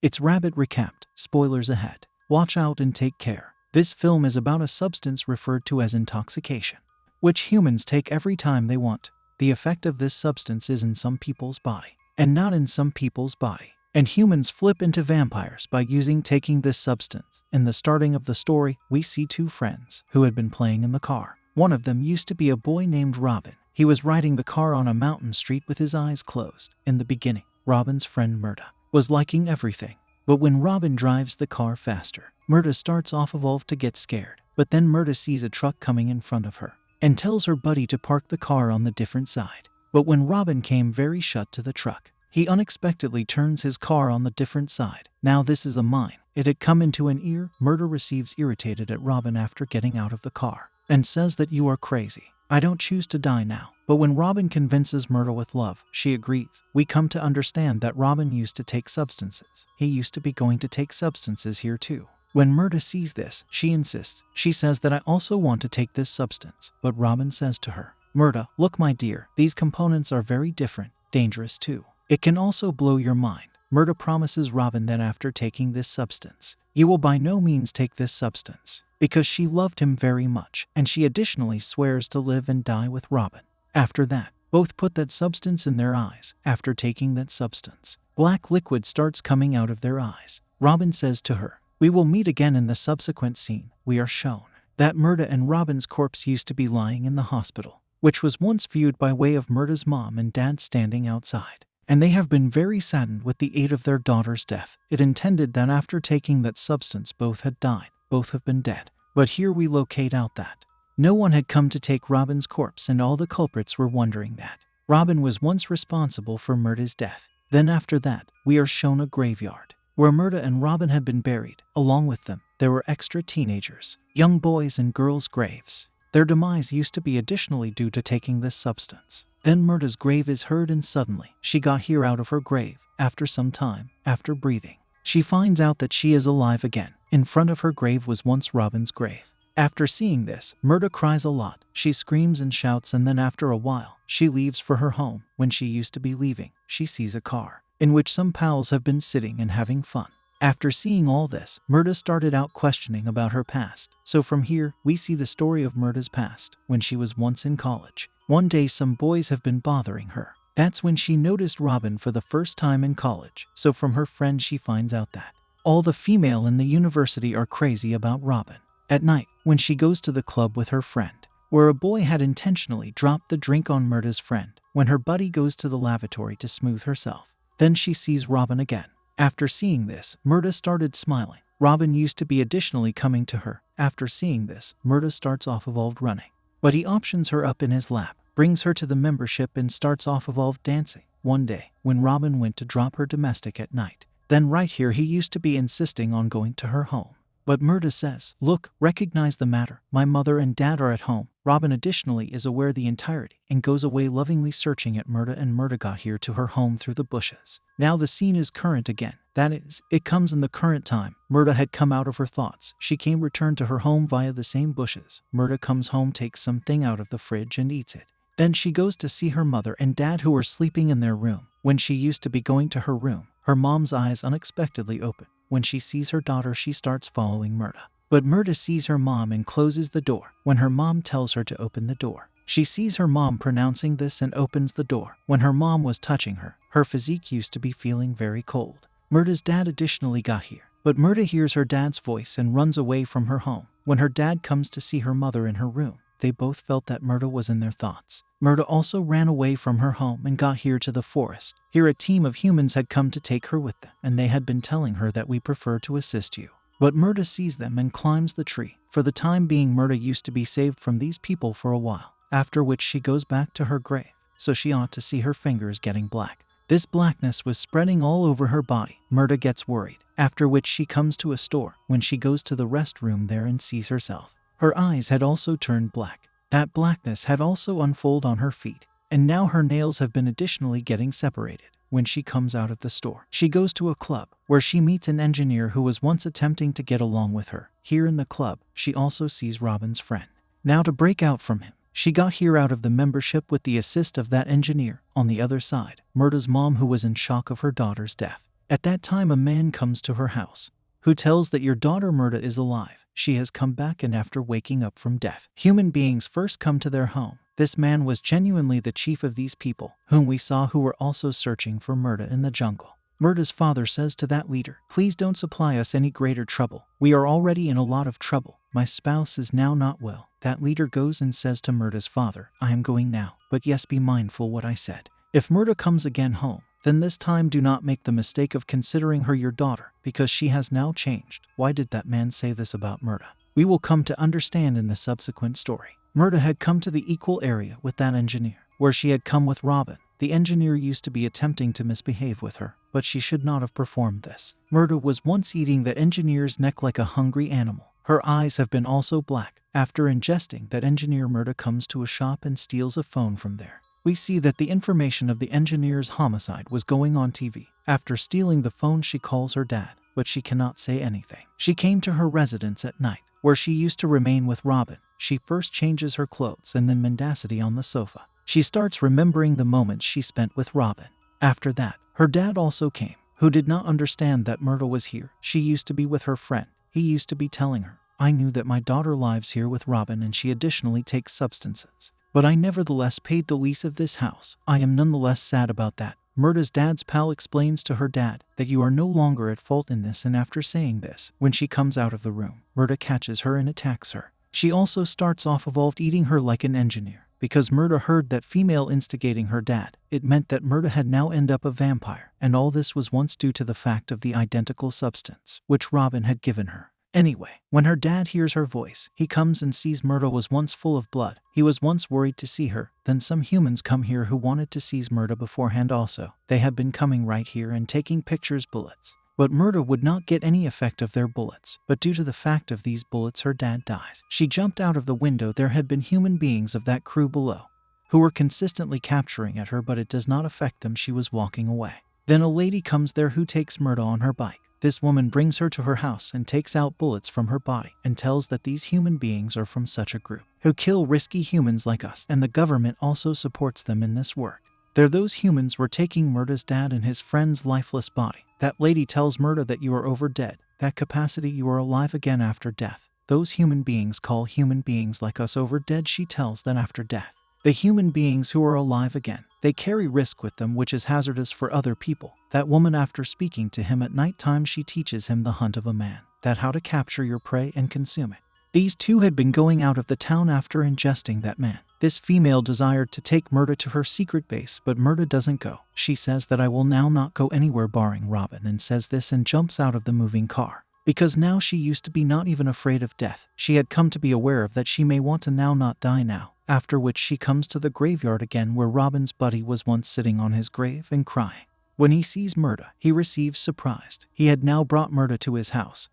It's Rabbit recapped. Spoilers ahead. Watch out and take care. This film is about a substance referred to as intoxication, which humans take every time they want. The effect of this substance is in some people's body, and not in some people's body. And humans flip into vampires by taking this substance. In the starting of the story, we see two friends who had been playing in the car. One of them used to be a boy named Robin. He was riding the car on a mountain street with his eyes closed. In the beginning, Robin's friend Murda was liking everything. But when Robin drives the car faster, Murda starts off evolved to get scared. But then Murda sees a truck coming in front of her and tells her buddy to park the car on the different side. But when Robin came very shut to the truck, he unexpectedly turns his car on the different side. Now this is a mine. It had come into an ear. Murda receives irritated at Robin after getting out of the car and says that you are crazy. I don't choose to die now. But when Robin convinces Murda with love, she agrees. We come to understand that Robin used to take substances. He used to be going to take substances here too. When Murda sees this, she insists. She says that I also want to take this substance. But Robin says to her, Murda, look my dear, these components are very different, dangerous too. It can also blow your mind. Murda promises Robin that after taking this substance, you will by no means take this substance, because she loved him very much, and she additionally swears to live and die with Robin. After that, both put that substance in their eyes. After taking that substance, black liquid starts coming out of their eyes. Robin says to her, we will meet again. In the subsequent scene, we are shown that Murda and Robin's corpse used to be lying in the hospital, which was once viewed by way of Murda's mom and dad standing outside. And they have been very saddened with the aid of their daughter's death. It intended that after taking that substance both had died, both have been dead. But here we locate out that no one had come to take Robin's corpse, and all the culprits were wondering that Robin was once responsible for Murda's death. Then after that, we are shown a graveyard where Murda and Robin had been buried. Along with them, there were extra teenagers, young boys and girls' graves. Their demise used to be additionally due to taking this substance. Then Murda's grave is heard, and suddenly, she got here out of her grave. After some time, after breathing, she finds out that she is alive again. In front of her grave was once Robin's grave. After seeing this, Murda cries a lot. She screams and shouts, and then after a while, she leaves for her home. When she used to be leaving, she sees a car in which some pals have been sitting and having fun. After seeing all this, Murda started out questioning about her past. So from here, we see the story of Murda's past. When she was once in college, one day some boys have been bothering her. That's when she noticed Robin for the first time in college. So from her friend she finds out that all the female in the university are crazy about Robin. At night, when she goes to the club with her friend, where a boy had intentionally dropped the drink on Murda's friend, when her buddy goes to the lavatory to smooth herself, then she sees Robin again. After seeing this, Murda started smiling. Robin used to be additionally coming to her. After seeing this, Murda starts off evolved running. But he options her up in his lap, brings her to the membership and starts off evolved dancing. One day, when Robin went to drop her domestic at night, then right here he used to be insisting on going to her home. But Murda says, look, recognize the matter. My mother and dad are at home. Robin additionally is aware the entirety and goes away lovingly searching at Murda, and Murda got here to her home through the bushes. Now the scene is current again. That is, it comes in the current time. Murda had come out of her thoughts. She came returned to her home via the same bushes. Murda comes home, takes something out of the fridge and eats it. Then she goes to see her mother and dad who were sleeping in their room. When she used to be going to her room, her mom's eyes unexpectedly open. When she sees her daughter, she starts following Murda. But Murda sees her mom and closes the door. When her mom tells her to open the door, she sees her mom pronouncing this and opens the door. When her mom was touching her, her physique used to be feeling very cold. Murda's dad additionally got here. But Murda hears her dad's voice and runs away from her home. When her dad comes to see her mother in her room, they both felt that Murda was in their thoughts. Murda also ran away from her home and got here to the forest. Here a team of humans had come to take her with them, and they had been telling her that we prefer to assist you. But Murda sees them and climbs the tree. For the time being, Murda used to be saved from these people for a while, after which she goes back to her grave, so she ought to see her fingers getting black. This blackness was spreading all over her body. Murda gets worried, after which she comes to a store. When she goes to the restroom there and sees herself, her eyes had also turned black. That blackness had also unfolded on her feet, and now her nails have been additionally getting separated. When she comes out of the store, she goes to a club where she meets an engineer who was once attempting to get along with her. Here in the club, she also sees Robin's friend. Now to break out from him, she got here out of the membership with the assist of that engineer. On the other side, Murda's mom, who was in shock of her daughter's death. At that time a man comes to her house, who tells that your daughter Myrta is alive. She has come back, and after waking up from death, human beings first come to their home. This man was genuinely the chief of these people, whom we saw, who were also searching for Myrta in the jungle. Myrta's father says to that leader, "Please don't supply us any greater trouble. We are already in a lot of trouble. My spouse is now not well." That leader goes and says to Myrta's father, "I am going now, but yes, be mindful what I said. If Myrta comes again home, then this time do not make the mistake of considering her your daughter, because she has now changed." Why did that man say this about Myrta? We will come to understand in the subsequent story. Myrta had come to the equal area with that engineer, where she had come with Robin. The engineer used to be attempting to misbehave with her, but she should not have performed this. Myrta was once eating that engineer's neck like a hungry animal. Her eyes have been also black. After ingesting that engineer, Myrta comes to a shop and steals a phone from there. We see that the information of the engineer's homicide was going on TV. After stealing the phone, she calls her dad, but she cannot say anything. She came to her residence at night, where she used to remain with Robin. She first changes her clothes and then mendacity on the sofa. She starts remembering the moments she spent with Robin. After that, her dad also came, who did not understand that Myrta was here. She used to be with her friend. He used to be telling her, "I knew that my daughter lives here with Robin, and she additionally takes substances. But I nevertheless paid the lease of this house. I am nonetheless sad about that." Myrta's dad's pal explains to her dad that you are no longer at fault in this, and after saying this, when she comes out of the room, Myrta catches her and attacks her. She also starts off evolved eating her like an engineer. Because Myrta heard that female instigating her dad, it meant that Myrta had now ended up a vampire, and all this was once due to the fact of the identical substance which Robin had given her. Anyway, when her dad hears her voice, he comes and sees Myrta was once full of blood. He was once worried to see her. Then some humans come here who wanted to seize Myrta beforehand also. They had been coming right here and taking pictures bullets. But Myrta would not get any effect of their bullets, but due to the fact of these bullets, her dad dies. She jumped out of the window. There had been human beings of that crew below, who were consistently capturing at her, but it does not affect them. She was walking away. Then a lady comes there who takes Myrta on her bike. This woman brings her to her house and takes out bullets from her body and tells that these human beings are from such a group who kill risky humans like us, and the government also supports them in this work. They're those humans were taking Myrta's dad and his friend's lifeless body. That lady tells Myrta that you are over dead, that capacity you are alive again after death. Those human beings call human beings like us over dead. She tells that after death, the human beings who are alive again, they carry risk with them which is hazardous for other people. That woman, after speaking to him at night time, she teaches him the hunt of a man, that how to capture your prey and consume it. These two had been going out of the town after ingesting that man. This female desired to take Myrta to her secret base, but Myrta doesn't go. She says that I will now not go anywhere barring Robin, and says this and jumps out of the moving car. Because now she used to be not even afraid of death. She had come to be aware of that she may want to now not die now. After which she comes to the graveyard again, where Robin's buddy was once sitting on his grave and crying. When he sees Myrta, he receives surprised. He had now brought Myrta to his house.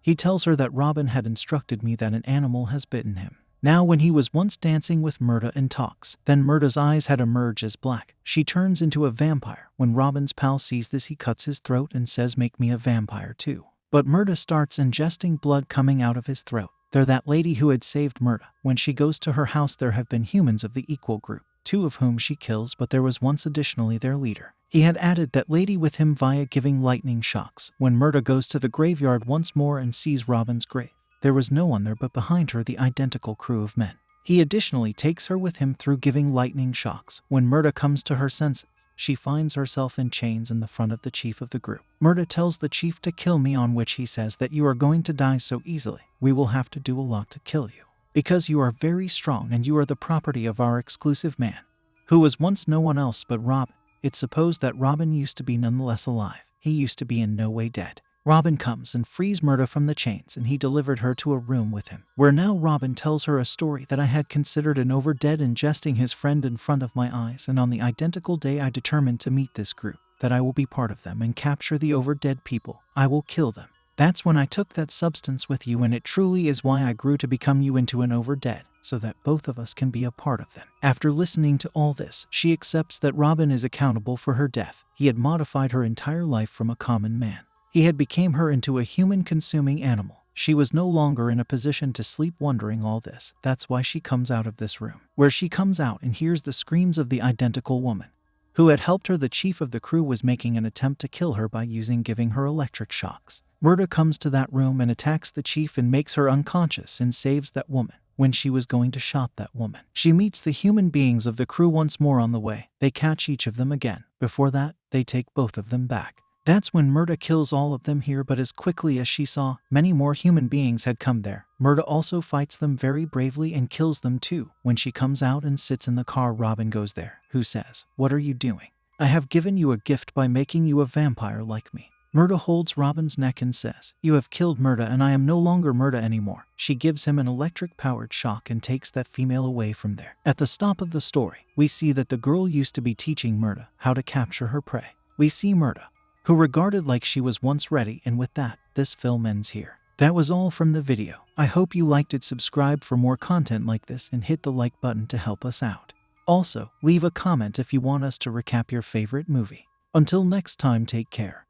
He tells her that Robin had instructed me that an animal has bitten him. Now when he was once dancing with Myrta and talks, then Myrta's eyes had emerged as black. She turns into a vampire. When Robin's pal sees this, he cuts his throat and says, "Make me a vampire too." But Myrta starts ingesting blood coming out of his throat. They're that lady who had saved Myrta. When she goes to her house, there have been humans of the equal group, two of whom she kills, but there was once additionally their leader. He had added that lady with him via giving lightning shocks. When Myrta goes to the graveyard once more and sees Robin's grave, there was no one there, but behind her the identical crew of men. He additionally takes her with him through giving lightning shocks. When Myrta comes to her senses, she finds herself in chains in the front of the chief of the group. Myrta tells the chief to kill me, on which he says that you are going to die so easily. We will have to do a lot to kill you, because you are very strong and you are the property of our exclusive man, who was once no one else but Robin. It's supposed that Robin used to be nonetheless alive. He used to be in no way dead. Robin comes and frees Myrta from the chains, and he delivered her to a room with him, where now Robin tells her a story that I had considered an over dead, ingesting his friend in front of my eyes, and on the identical day I determined to meet this group, that I will be part of them and capture the over dead people. I will kill them. That's when I took that substance with you, and it truly is why I grew to become you into an over dead, so that both of us can be a part of them. After listening to all this, she accepts that Robin is accountable for her death. He had modified her entire life from a common man. He had become her into a human-consuming animal. She was no longer in a position to sleep wondering all this. That's why she comes out of this room, where she comes out and hears the screams of the identical woman, who had helped her. The chief of the crew was making an attempt to kill her by giving her electric shocks. Murda comes to that room and attacks the chief and makes her unconscious and saves that woman. When she was going to shot that woman, she meets the human beings of the crew once more on the way. They catch each of them again. Before that, they take both of them back. That's when Murda kills all of them here, but as quickly as she saw, many more human beings had come there. Murda also fights them very bravely and kills them too. When she comes out and sits in the car, Robin goes there, who says, "What are you doing? I have given you a gift by making you a vampire like me." Murda holds Robin's neck and says, "You have killed Murda and I am no longer Murda anymore." She gives him an electric-powered shock and takes that female away from there. At the stop of the story, we see that the girl used to be teaching Murda how to capture her prey. We see Murda, who regarded like she was once ready, and with that, this film ends here. That was all from the video. I hope you liked it. Subscribe for more content like this and hit the like button to help us out. Also, leave a comment if you want us to recap your favorite movie. Until next time, take care.